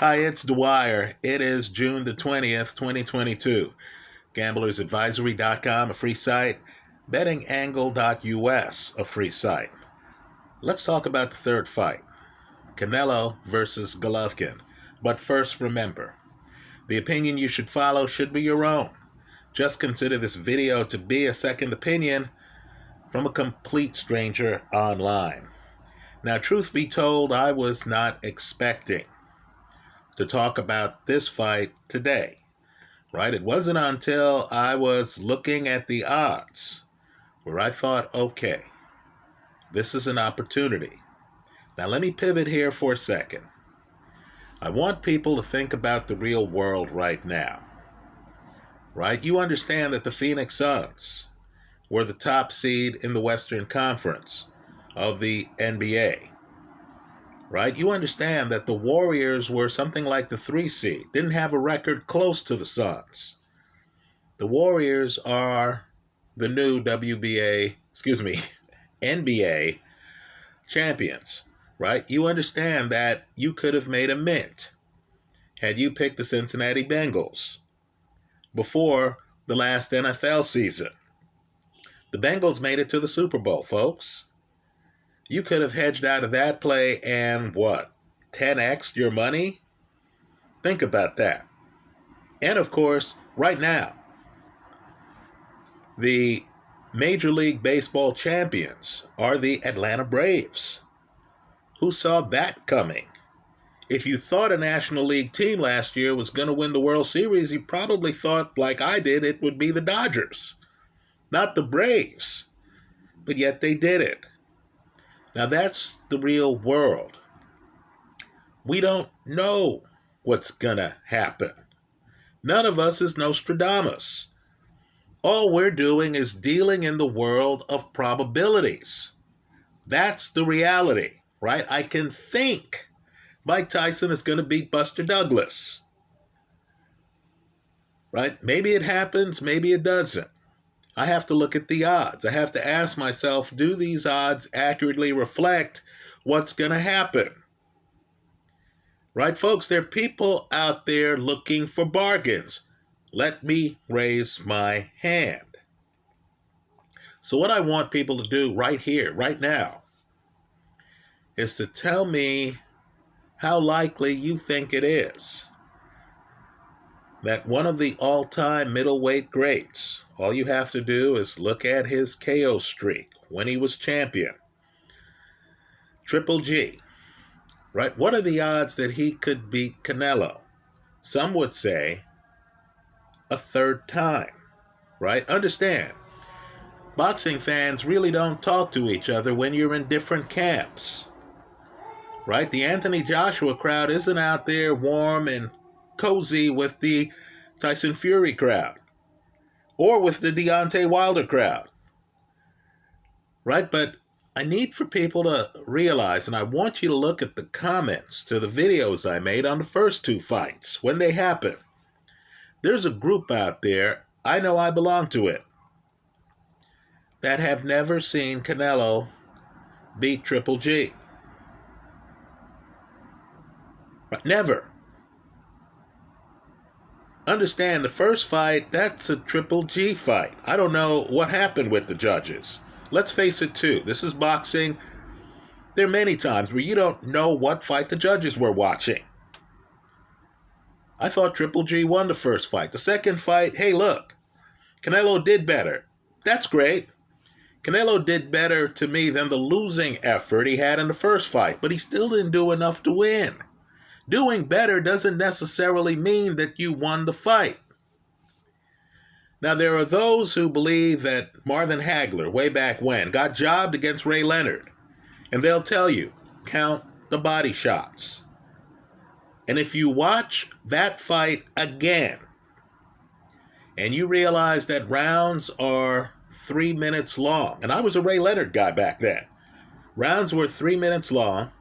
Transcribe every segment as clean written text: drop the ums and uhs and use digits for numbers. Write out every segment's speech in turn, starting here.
Hi, it's Dwyer. It is June the 20th, 2022. GamblersAdvisory.com, a free site. BettingAngle.us, a free site. Let's talk about the third fight, Canelo versus Golovkin. But first, remember, the opinion you should follow should be your own. Just consider this video to be a second opinion from a complete stranger online. Now, truth be told, I was not expecting to talk about this fight today, right? It wasn't until I was looking at the odds where I thought, okay, this is an opportunity. Now, let me pivot here for a second. I want people to think about the real world right now, right? You understand that the Phoenix Suns were the top seed in the Western Conference of the NBA, right? You understand that the Warriors were something like the 3 seed, didn't have a record close to the Suns. The Warriors are the new NBA champions, right? You understand that you could have made a mint had you picked the Cincinnati Bengals before the last NFL season. The Bengals made it to the Super Bowl, folks. You could have hedged out of that play and 10x your money? Think about that. And of course, right now, the Major League Baseball champions are the Atlanta Braves. Who saw that coming? If you thought a National League team last year was going to win the World Series, you probably thought, like I did, it would be the Dodgers, not the Braves. But yet they did it. Now that's the real world. We don't know what's going to happen. None of us is Nostradamus. All we're doing is dealing in the world of probabilities. That's the reality, right? I can think Mike Tyson is going to beat Buster Douglas, right? Maybe it happens, maybe it doesn't. I have to look at the odds. I have to ask myself, do these odds accurately reflect what's going to happen? Right, folks? There are people out there looking for bargains. Let me raise my hand. So what I want people to do right here, right now, is to tell me how likely you think it is that one of the all-time middleweight greats, all you have to do is look at his KO streak when he was champion, Triple G, right? What are the odds that he could beat Canelo? Some would say a third time, right? Understand, boxing fans really don't talk to each other when you're in different camps, right? The Anthony Joshua crowd isn't out there warm and cozy with the Tyson Fury crowd or with the Deontay Wilder crowd, right? But I need for people to realize, and I want you to look at the comments to the videos I made on the first 2 fights when they happened. There's a group out there, I know I belong to it, that have never seen Canelo beat Triple G. Never. Understand, the first fight, that's a Triple G fight. I don't know what happened with the judges. Let's face it, too. This is boxing. There are many times where you don't know what fight the judges were watching. I thought Triple G won the first fight. The second fight, hey, look, Canelo did better. That's great. Canelo did better to me than the losing effort he had in the first fight, but he still didn't do enough to win. Doing better doesn't necessarily mean that you won the fight. Now, there are those who believe that Marvin Hagler, way back when, got jobbed against Ray Leonard. And they'll tell you, count the body shots. And if you watch that fight again, and you realize that rounds are 3 minutes long, and I was a Ray Leonard guy back then. Rounds were 3 minutes long.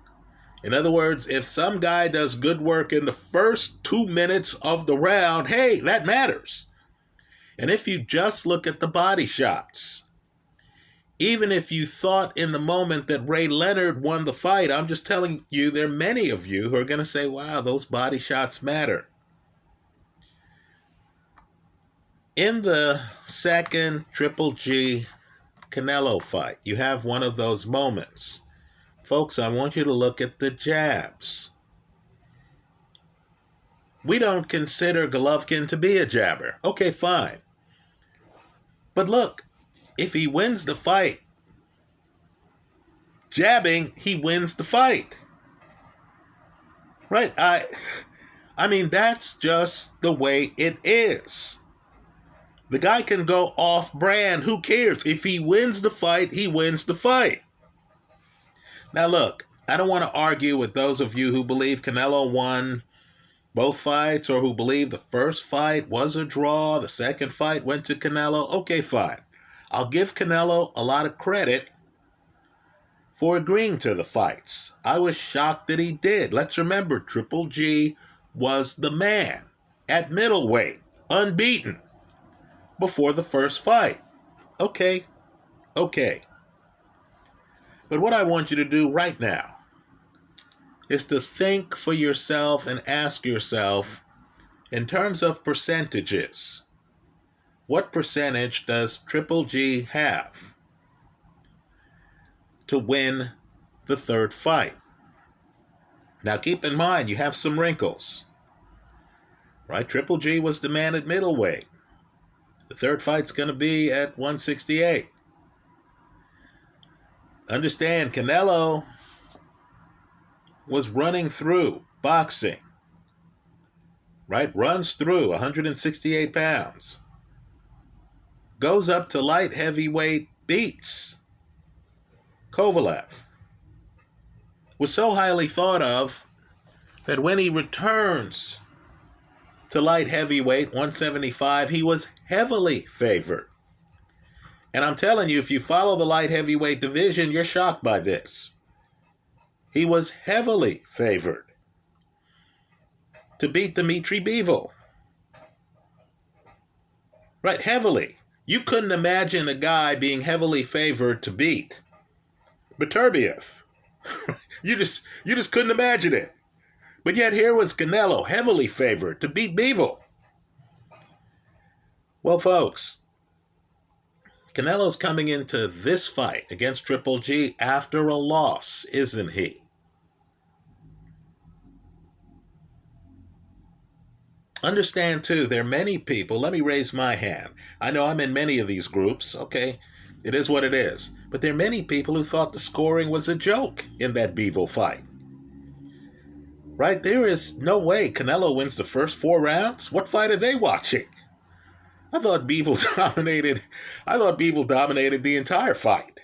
In other words, if some guy does good work in the first 2 minutes of the round, hey, that matters. And if you just look at the body shots, Even if you thought in the moment that Ray Leonard won the fight, I'm just telling you, there are many of you who are going to say, wow, those body shots matter. In the second Triple G Canelo fight, you have one of those moments. Folks, I want you to look at the jabs. We don't consider Golovkin to be a jabber. Okay, fine. But look, if he wins the fight, jabbing, he wins the fight. Right? I mean, that's just the way it is. The guy can go off brand. Who cares? If he wins the fight, he wins the fight. Now look, I don't want to argue with those of you who believe Canelo won both fights, or who believe the first fight was a draw, the second fight went to Canelo. Okay, fine. I'll give Canelo a lot of credit for agreeing to the fights. I was shocked that he did. Let's remember, Triple G was the man at middleweight, unbeaten, before the first fight. Okay. But what I want you to do right now is to think for yourself and ask yourself, in terms of percentages, what percentage does Triple G have to win the third fight? Now keep in mind, you have some wrinkles. Right? Triple G was the man at middleweight. The third fight's going to be at 168. Understand, Canelo was running through boxing. Right? Runs through 168 pounds. Goes up to light heavyweight, beats Kovalev. Was so highly thought of that when he returns to light heavyweight, 175, he was heavily favored. And I'm telling you, if you follow the light heavyweight division, you're shocked by this. He was heavily favored to beat Dmitry Bivol. Right, heavily. You couldn't imagine a guy being heavily favored to beat Beterbiev. You just couldn't imagine it. But yet here was Canelo, heavily favored to beat Bivol. Well, folks, Canelo's coming into this fight against Triple G after a loss, isn't he? Understand, too, there are many people, let me raise my hand. I know I'm in many of these groups, okay? It is what it is. But there are many people who thought the scoring was a joke in that Bivol fight. Right? There is no way Canelo wins the first 4 rounds. What fight are they watching? I thought Bivol dominated the entire fight.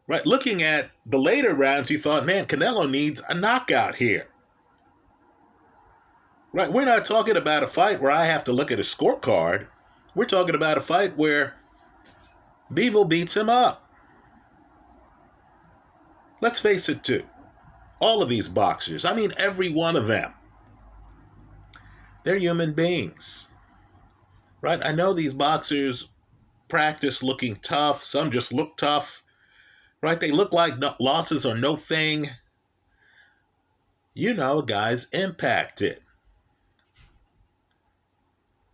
Right? Looking at the later rounds, you thought, man, Canelo needs a knockout here. Right? We're not talking about a fight where I have to look at a scorecard. We're talking about a fight where Bivol beats him up. Let's face it, too. All of these boxers, I mean every one of them, they're human beings. Right? I know these boxers practice looking tough. Some just look tough. Right? They look like losses are no thing. You know, guys impacted.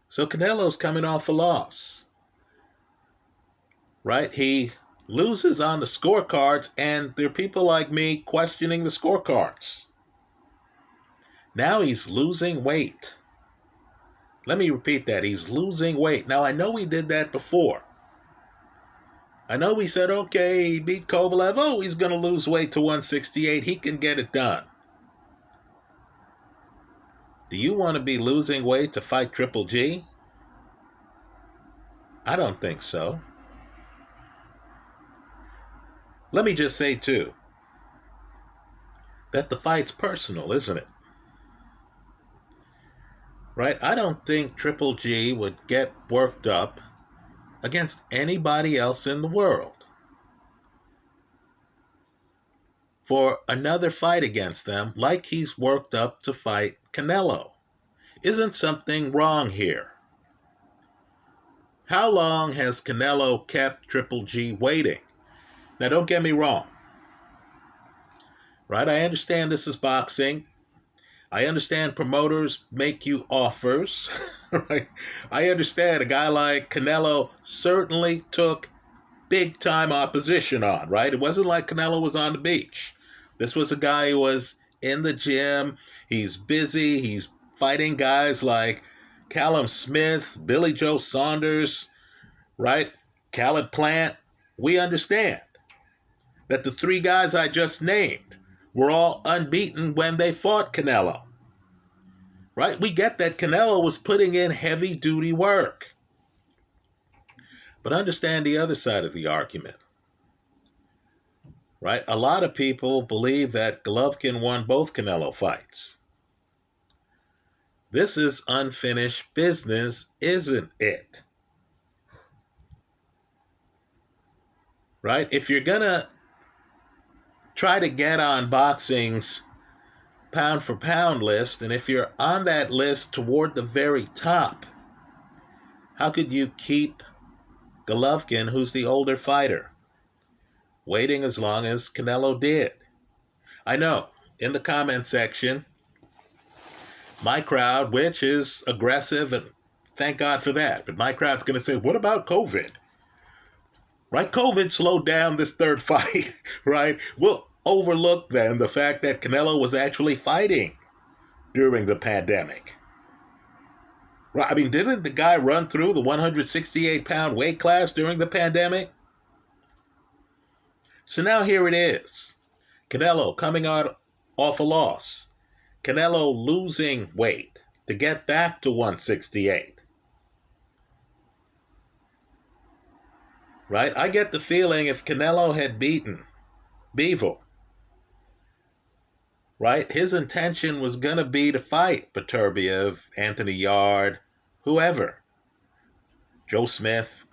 So Canelo's coming off a loss. Right? He loses on the scorecards, and there are people like me questioning the scorecards. Now he's losing weight. Let me repeat that. He's losing weight. Now, I know we did that before. I know we said, okay, he beat Kovalev. Oh, he's going to lose weight to 168. He can get it done. Do you want to be losing weight to fight Triple G? I don't think so. Let me just say, too, that the fight's personal, isn't it? Right? I don't think Triple G would get worked up against anybody else in the world for another fight against them like he's worked up to fight Canelo. Isn't something wrong here? How long has Canelo kept Triple G waiting? Now, don't get me wrong, right? I understand this is boxing. I understand promoters make you offers, right? I understand a guy like Canelo certainly took big time opposition on, right? It wasn't like Canelo was on the beach. This was a guy who was in the gym. He's busy. He's fighting guys like Callum Smith, Billy Joe Saunders, right? Caleb Plant. We understand that the three guys I just named were all unbeaten when they fought Canelo. Right? We get that Canelo was putting in heavy duty work. But understand the other side of the argument. Right? A lot of people believe that Golovkin won both Canelo fights. This is unfinished business, isn't it? Right? If you're going to try to get on boxing's pound for pound list, and if you're on that list toward the very top, how could you keep Golovkin, who's the older fighter, waiting as long as Canelo did? I know, in the comment section, my crowd, which is aggressive, and thank God for that, but my crowd's going to say, what about COVID? Right? COVID slowed down this third fight, right? We'll overlook then the fact that Canelo was actually fighting during the pandemic. Right? I mean, didn't the guy run through the 168-pound weight class during the pandemic? So now here it is. Canelo coming out off a loss. Canelo losing weight to get back to 168. Right? I get the feeling if Canelo had beaten Bivol, right, his intention was going to be to fight Beterbiev, Anthony Yard, whoever. Joe Smith,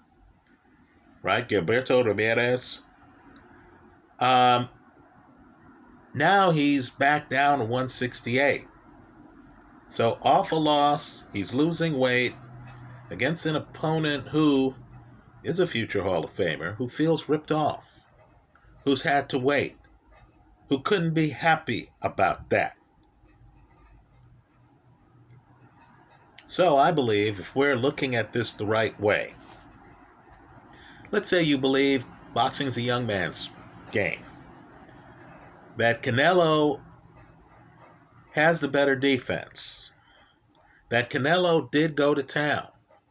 right? Gilberto Ramirez. Now he's back down to 168. So off a loss, he's losing weight against an opponent who is a future Hall of Famer, who feels ripped off, who's had to wait, who couldn't be happy about that. So I believe if we're looking at this the right way, let's say you believe boxing's a young man's game, that Canelo has the better defense, that Canelo did go to town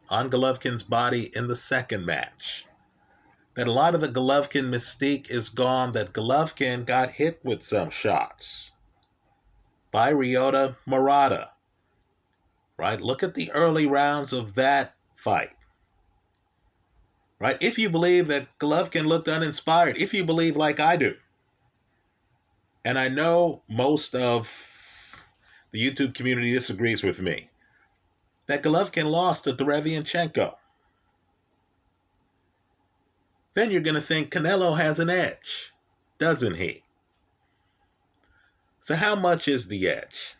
on Golovkin's body in the second match, that a lot of the Golovkin mystique is gone, that Golovkin got hit with some shots by Ryota Murata, right? Look at the early rounds of that fight, right? If you believe that Golovkin looked uninspired, if you believe like I do, and I know most of the YouTube community disagrees with me, that Golovkin lost to Derevianchenko, then you're going to think Canelo has an edge, doesn't he? So how much is the edge?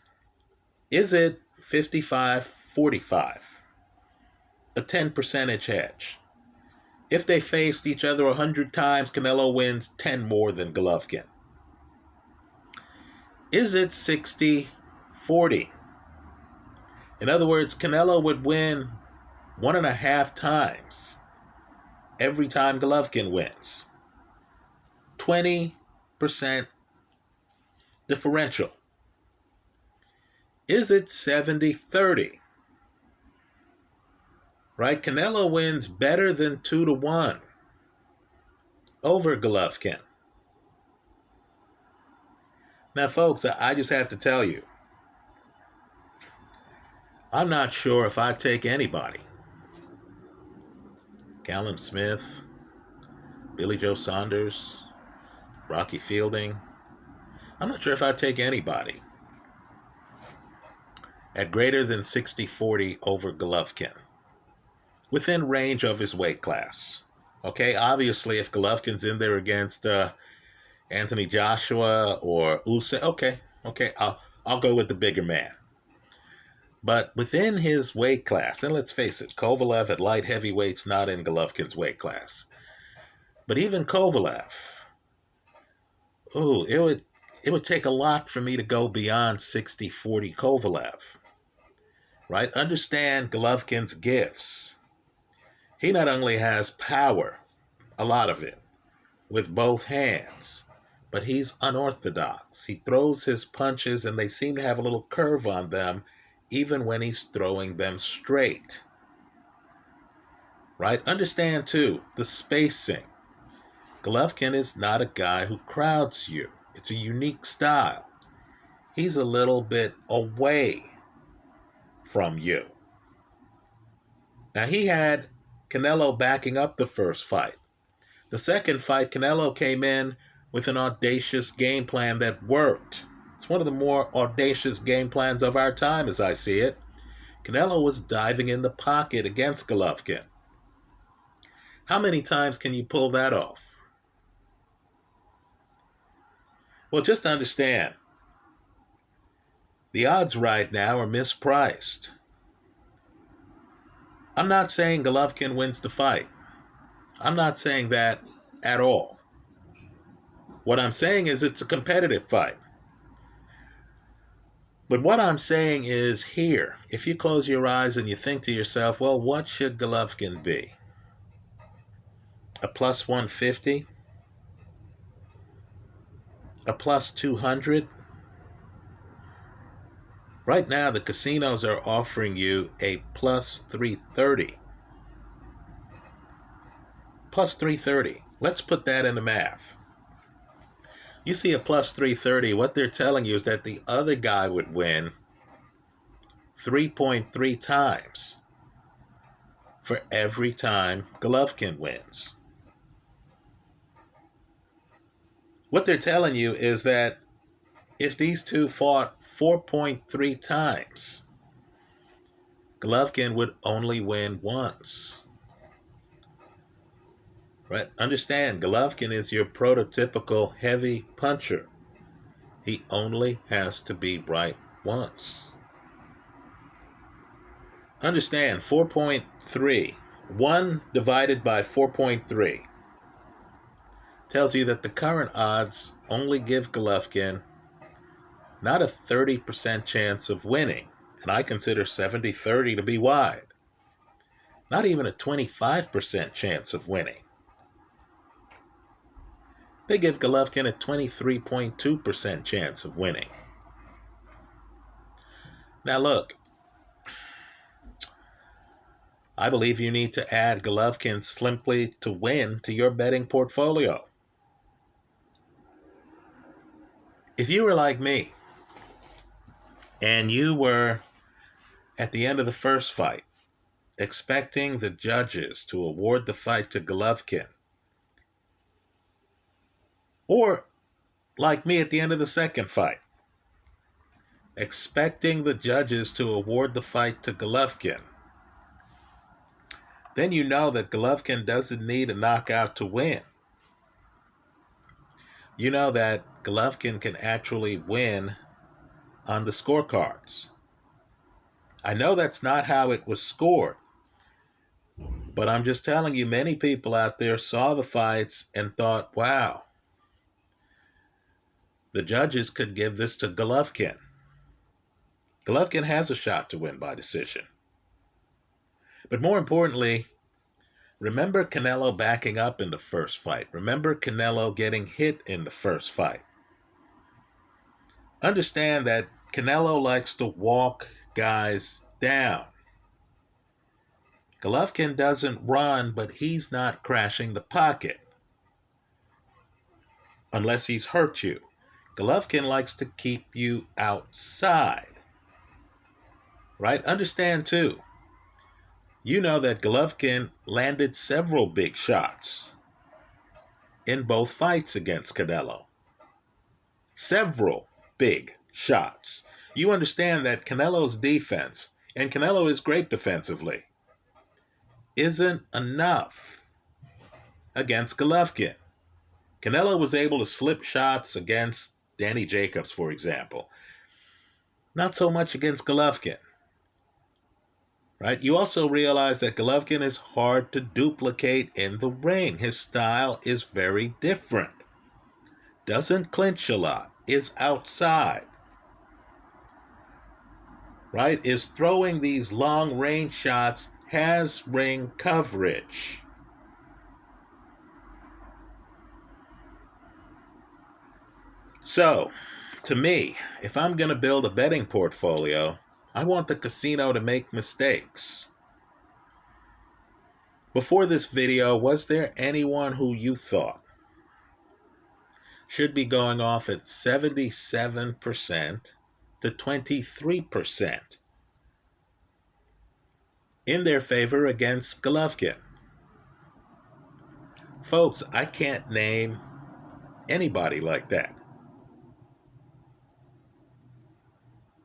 Is it 55-45? A 10% edge. If they faced each other 100 times, Canelo wins 10 more than Golovkin. Is it 60-40? In other words, Canelo would win 1.5 times every time Golovkin wins. 20% differential. Is it 70-30? Right? Canelo wins better than 2-1 over Golovkin. Now, folks, I just have to tell you, I'm not sure if I'd take anybody. Callum Smith, Billy Joe Saunders, Rocky Fielding. I'm not sure if I'd take anybody at greater than 60-40 over Golovkin, within range of his weight class. Okay, obviously, if Golovkin's in there against Anthony Joshua or Usyk, okay, I'll go with the bigger man. But within his weight class, and let's face it, Kovalev at light heavyweight's not in Golovkin's weight class. But even Kovalev, it would take a lot for me to go beyond 60-40 Kovalev. Right? Understand Golovkin's gifts. He not only has power, a lot of it, with both hands, but he's unorthodox. He throws his punches and they seem to have a little curve on them, even when he's throwing them straight. Right? Understand, too, the spacing. Golovkin is not a guy who crowds you. It's a unique style. He's a little bit away from you. Now, he had Canelo backing up the first fight. The second fight, Canelo came in with an audacious game plan that worked. It's one of the more audacious game plans of our time, as I see it. Canelo was diving in the pocket against Golovkin. How many times can you pull that off? Well, just understand, the odds right now are mispriced. I'm not saying Golovkin wins the fight. I'm not saying that at all. What I'm saying is it's a competitive fight. But what I'm saying is here, if you close your eyes and you think to yourself, well, what should Golovkin be? A plus 150? A plus 200? Right now, the casinos are offering you a plus 330. Plus 330. Let's put that in the math. You see a plus 330, what they're telling you is that the other guy would win 3.3 times for every time Golovkin wins. What they're telling you is that if these two fought 4.3 times, Golovkin would only win once. Right? Understand, Golovkin is your prototypical heavy puncher. He only has to be right once. Understand, 4.3, 1 divided by 4.3 tells you that the current odds only give Golovkin not a 30% chance of winning, and I consider 70-30 to be wide. Not even a 25% chance of winning. They give Golovkin a 23.2% chance of winning. Now look, I believe you need to add Golovkin simply to win to your betting portfolio. If you were like me, and you were at the end of the first fight, expecting the judges to award the fight to Golovkin, or like me at the end of the second fight, expecting the judges to award the fight to Golovkin, then you know that Golovkin doesn't need a knockout to win. You know that Golovkin can actually win on the scorecards. I know that's not how it was scored, but I'm just telling you, many people out there saw the fights and thought, wow, the judges could give this to Golovkin. Golovkin has a shot to win by decision. But more importantly, remember Canelo backing up in the first fight. Remember Canelo getting hit in the first fight. Understand that Canelo likes to walk guys down. Golovkin doesn't run, but he's not crashing the pocket unless he's hurt you. Golovkin likes to keep you outside. Right? Understand too, you know that Golovkin landed several big shots in both fights against Canelo. Several big shots. You understand that Canelo's defense, and Canelo is great defensively, isn't enough against Golovkin. Canelo was able to slip shots against Danny Jacobs, for example. Not so much against Golovkin. right? You also realize that Golovkin is hard to duplicate in the ring. His style is very different. Doesn't clinch a lot, is outside, right? Is throwing these long range shots, has ring coverage. So, to me, if I'm going to build a betting portfolio, I want the casino to make mistakes. Before this video, was there anyone who you thought should be going off at 77% to 23% in their favor against Golovkin? Folks, I can't name anybody like that.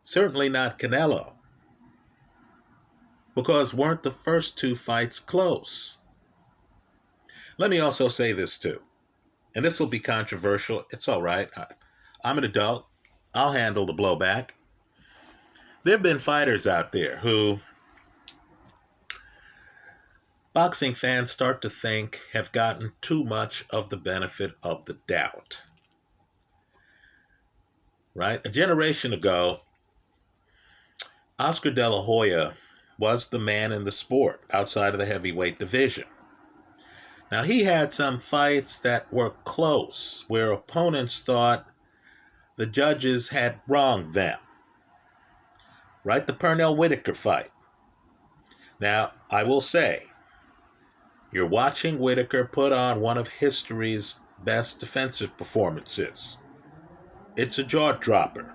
Certainly not Canelo. Because weren't the first two fights close? Let me also say this too, and this will be controversial. It's all right. I'm an adult. I'll handle the blowback. There have been fighters out there who boxing fans start to think have gotten too much of the benefit of the doubt. Right? A generation ago, Oscar De La Hoya was the man in the sport outside of the heavyweight division. Now, he had some fights that were close, where opponents thought the judges had wronged them. Right? The Pernell-Whitaker fight. Now, I will say, you're watching Whitaker put on one of history's best defensive performances. It's a jaw-dropper.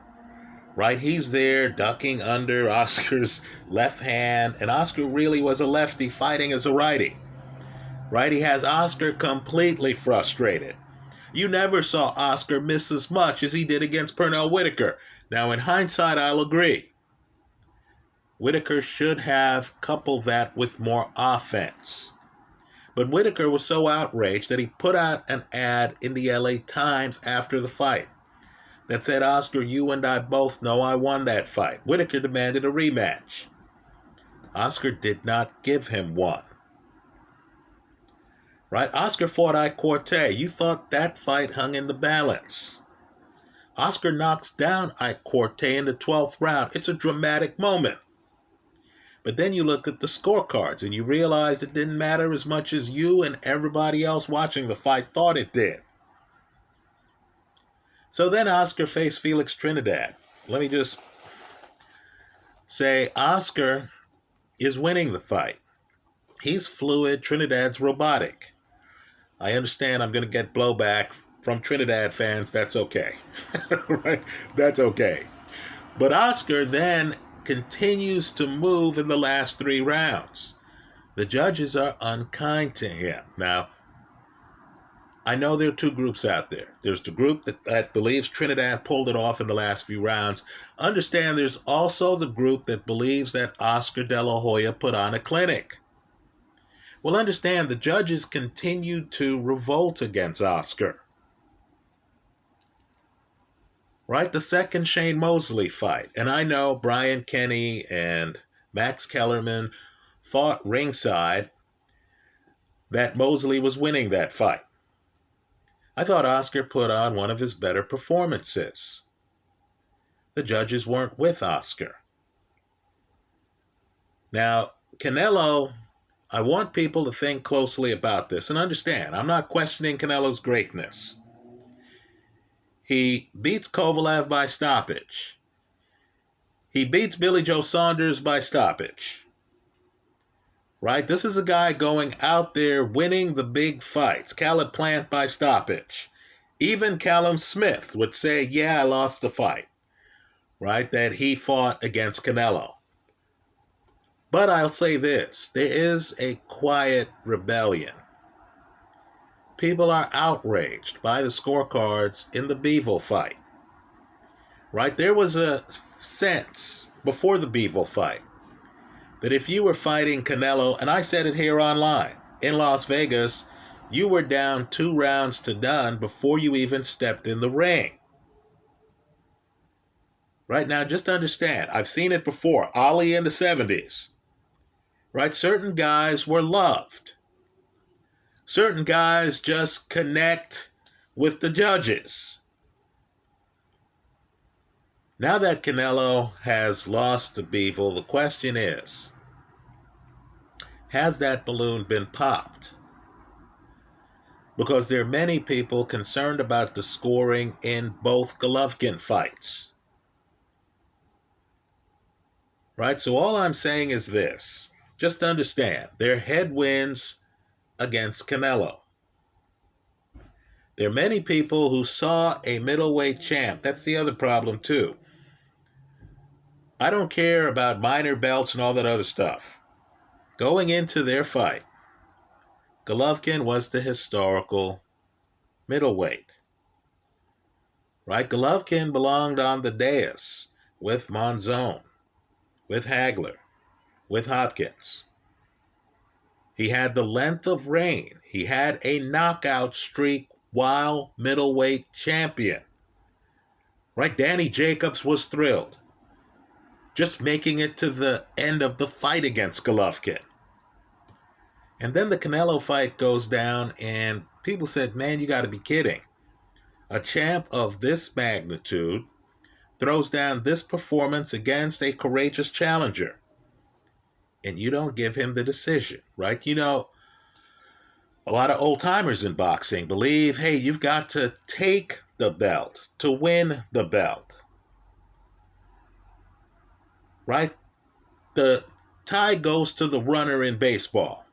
Right? He's there ducking under Oscar's left hand, and Oscar really was a lefty fighting as a righty. Right? He has Oscar completely frustrated. You never saw Oscar miss as much as he did against Pernell-Whitaker. Now, in hindsight, I'll agree. Whitaker should have coupled that with more offense. But Whitaker was so outraged that he put out an ad in the LA Times after the fight that said, "Oscar, you and I both know I won that fight." Whitaker demanded a rematch. Oscar did not give him one. Right? Oscar fought Ike You thought that fight hung in the balance. Oscar knocks down Ike in the 12th round. It's a dramatic moment. But then you look at the scorecards and you realize it didn't matter as much as you and everybody else watching the fight thought it did. So then Oscar faced Felix Trinidad. Let me just say Oscar is winning the fight. He's fluid. Trinidad's robotic. I understand I'm going to get blowback from Trinidad fans. That's okay. Right? That's okay. But Oscar then continues to move in the last 3 rounds. The judges are unkind to him. Now, I know there are 2 groups out there. There's the group that believes Trinidad pulled it off in the last few rounds. Understand there's also the group that believes that Oscar De La Hoya put on a clinic. Well, understand the judges continued to revolt against Oscar. Right? The second Shane Mosley fight. And I know Brian Kenny and Max Kellerman thought ringside that Mosley was winning that fight. I thought Oscar put on one of his better performances. The judges weren't with Oscar. Now, Canelo, I want people to think closely about this and understand, I'm not questioning Canelo's greatness. He beats Kovalev by stoppage. He beats Billy Joe Saunders by stoppage. Right? This is a guy going out there winning the big fights. Caleb Plant by stoppage. Even Callum Smith would say, yeah, I lost the fight. Right? That he fought against Canelo. But I'll say this. There is a quiet rebellion. People are outraged by the scorecards in the Bivol fight. Right? There was a sense before the Bivol fight that if you were fighting Canelo, and I said it here online, in Las Vegas, you were down 2 rounds to none before you even stepped in the ring. Right now, just understand, I've seen it before. Ali in the 70s. right? Certain guys were loved. Certain guys just connect with the judges. Now that Canelo has lost to Bivol, the question is, has that balloon been popped? Because there are many people concerned about the scoring in both Golovkin fights. Right? So all I'm saying is this. Just understand, there are headwinds against Canelo. There are many people who saw a middleweight champ. That's the other problem, too. I don't care about minor belts and all that other stuff. Going into their fight, Golovkin was the historical middleweight. Right? Golovkin belonged on the dais with Monzon, with Hagler, with Hopkins. He had the length of reign. He had a knockout streak while middleweight champion. Right? Danny Jacobs was thrilled. Just making it to the end of the fight against Golovkin. And then the Canelo fight goes down and people said, man, you got to be kidding. A champ of this magnitude throws down this performance against a courageous challenger. And you don't give him the decision, right? You know, a lot of old timers in boxing believe, hey, you've got to take the belt to win the belt. Right? The tie goes to the runner in baseball.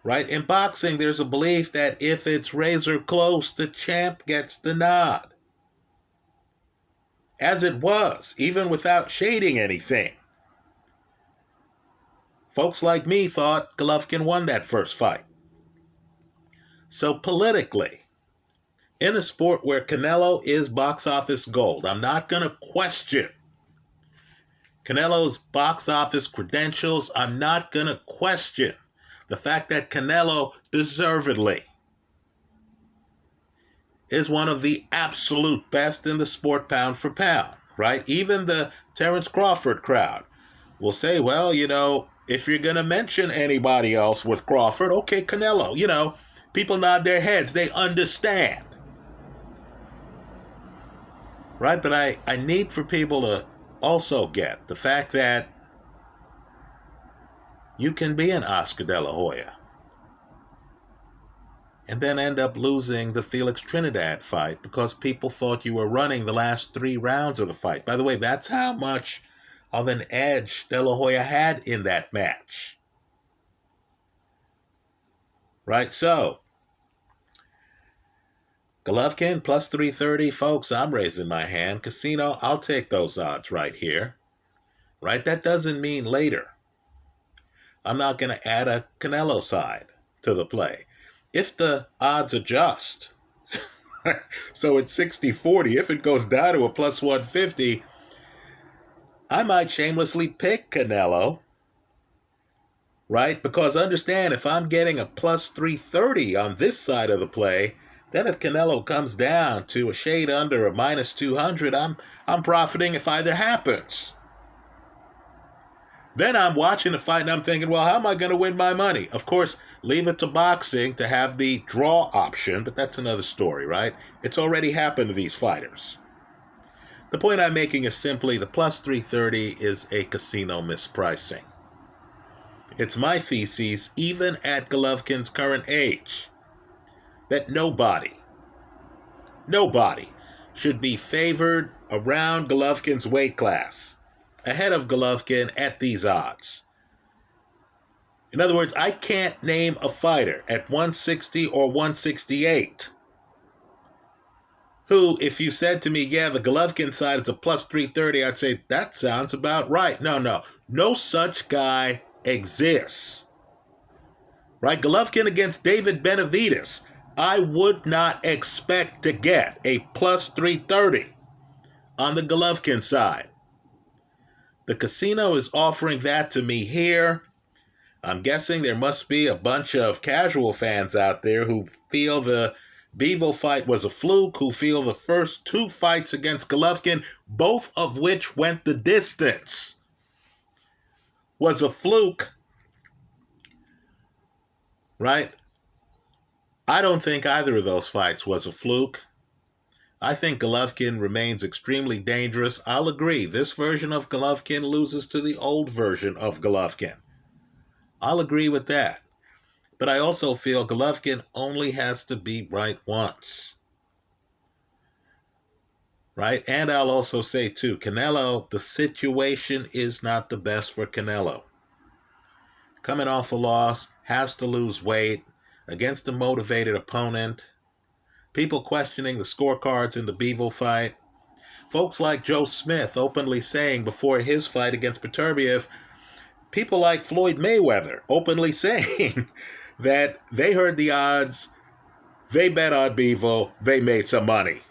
Right? In boxing, there's a belief that if it's razor close, the champ gets the nod. As it was, even without shading anything. Folks like me thought Golovkin won that first fight. So politically, in a sport where Canelo is box office gold, I'm not going to question Canelo's box office credentials. I'm not going to question the fact that Canelo deservedly is one of the absolute best in the sport pound for pound, right? Even the Terence Crawford crowd will say, well, you know, if you're going to mention anybody else with Crawford, okay, Canelo, you know, people nod their heads. They understand. Right? But I need for people to also get the fact that you can be an Oscar De La Hoya and then end up losing the Felix Trinidad fight because people thought you were running the last 3 rounds of the fight. By the way, that's how much of an edge De La Hoya had in that match. Right? So, Golovkin plus 330, folks, I'm raising my hand. Casino, I'll take those odds right here. Right? That doesn't mean later I'm not going to add a Canelo side to the play. If the odds adjust, so it's 60-40, if it goes down to a plus 150, I might shamelessly pick Canelo, right? Because understand, if I'm getting a plus 330 on this side of the play, then if Canelo comes down to a shade under a minus 200, I'm profiting if either happens. Then I'm watching the fight and I'm thinking, well, how am I going to win my money? Of course, leave it to boxing to have the draw option, but that's another story, right? It's already happened to these fighters. The point I'm making is simply the plus 330 is a casino mispricing. It's my thesis, even at Golovkin's current age, that nobody should be favored around Golovkin's weight class, ahead of Golovkin at these odds. In other words, I can't name a fighter at 160 or 168 who, if you said to me, yeah, the Golovkin side is a plus 330, I'd say, that sounds about right. No such guy exists. Right? Golovkin against David Benavidez, I would not expect to get a plus 330 on the Golovkin side. The casino is offering that to me here. I'm guessing there must be a bunch of casual fans out there who feel the Bivol fight was a fluke, who feel the first 2 fights against Golovkin, both of which went the distance, was a fluke. right? I don't think either of those fights was a fluke. I think Golovkin remains extremely dangerous. I'll agree, this version of Golovkin loses to the old version of Golovkin. I'll agree with that. But I also feel Golovkin only has to be right once. Right? And I'll also say, too, Canelo, the situation is not the best for Canelo. Coming off a loss, has to lose weight against a motivated opponent. People questioning the scorecards in the Bivol fight. Folks like Joe Smith openly saying before his fight against Beterbiev, people like Floyd Mayweather openly saying that they heard the odds, they bet on Bivol, they made some money.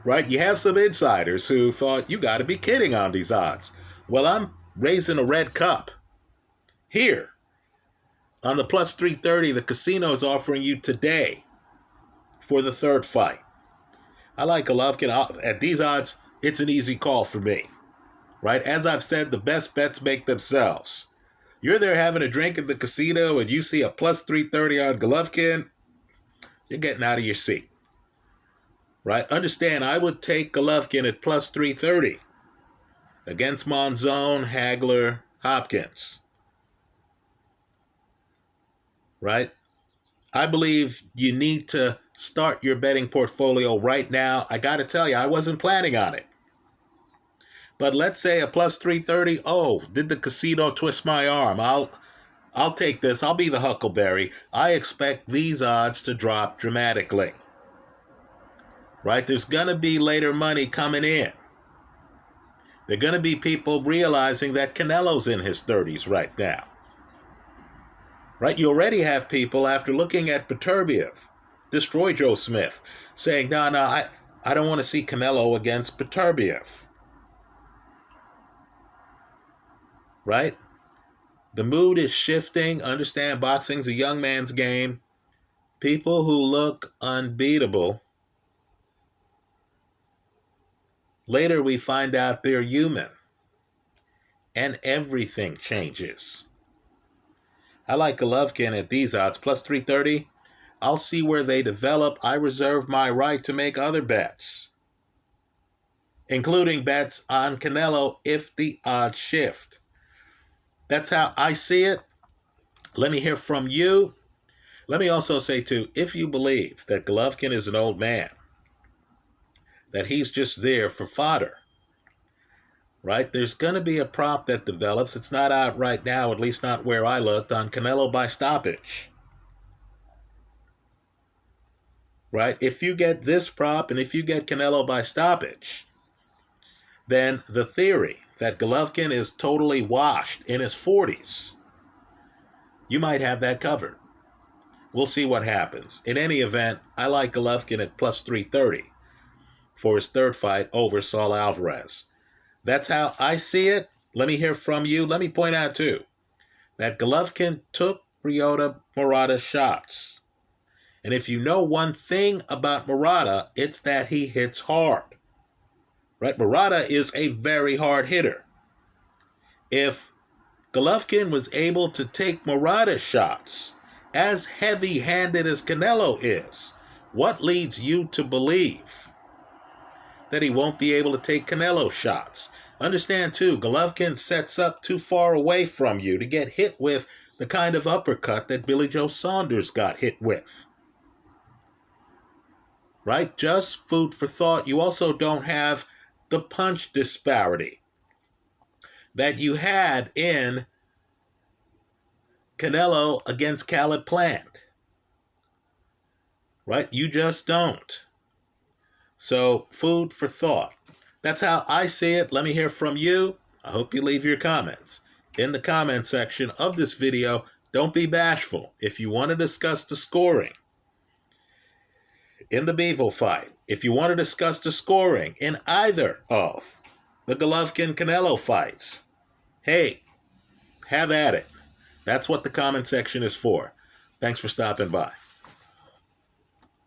Right? You have some insiders who thought, you got to be kidding on these odds. Well, I'm raising a red cup. Here, on the plus 330, the casino is offering you today for the third fight. I like Golovkin. At these odds, it's an easy call for me. Right? As I've said, the best bets make themselves. You're there having a drink at the casino and you see a plus 330 on Golovkin, you're getting out of your seat. Right? Understand, I would take Golovkin at plus 330 against Monzon, Hagler, Hopkins. Right? I believe you need to start your betting portfolio right now. I got to tell you, I wasn't planning on it. But let's say a plus 330, oh, did the casino twist my arm? I'll take this. I'll be the Huckleberry. I expect these odds to drop dramatically. Right? There's going to be later money coming in. There are going to be people realizing that Canelo's in his 30s right now. Right? You already have people, after looking at Beterbiev, destroy Joe Smith, saying, no, I don't want to see Canelo against Beterbiev. Right? The mood is shifting. Understand, boxing's a young man's game. People who look unbeatable, later we find out they're human. And everything changes. I like Golovkin at these odds, plus 330. I'll see where they develop. I reserve my right to make other bets, including bets on Canelo if the odds shift. That's how I see it. Let me hear from you. Let me also say, too, if you believe that Golovkin is an old man, that he's just there for fodder, right? There's going to be a prop that develops. It's not out right now, at least not where I looked, on Canelo by stoppage. Right? If you get this prop and if you get Canelo by stoppage, then the theory that Golovkin is totally washed in his 40s, you might have that covered. We'll see what happens. In any event, I like Golovkin at plus 330 for his third fight over Saul Alvarez. That's how I see it. Let me hear from you. Let me point out, too, that Golovkin took Ryota Murata's shots. And if you know one thing about Murata, it's that he hits hard. Right? Murata is a very hard hitter. If Golovkin was able to take Murata's shots, as heavy-handed as Canelo is, what leads you to believe that he won't be able to take Canelo's shots? Understand, too, Golovkin sets up too far away from you to get hit with the kind of uppercut that Billy Joe Saunders got hit with. Right? Just food for thought. You also don't have the punch disparity that you had in Canelo against Caleb Plant. Right? You just don't. So, food for thought. That's how I see it. Let me hear from you. I hope you leave your comments in the comment section of this video. Don't be bashful. If you want to discuss the scoring in the Bivol fight, if you want to discuss the scoring in either of the Golovkin-Canelo fights, hey, have at it. That's what the comment section is for. Thanks for stopping by.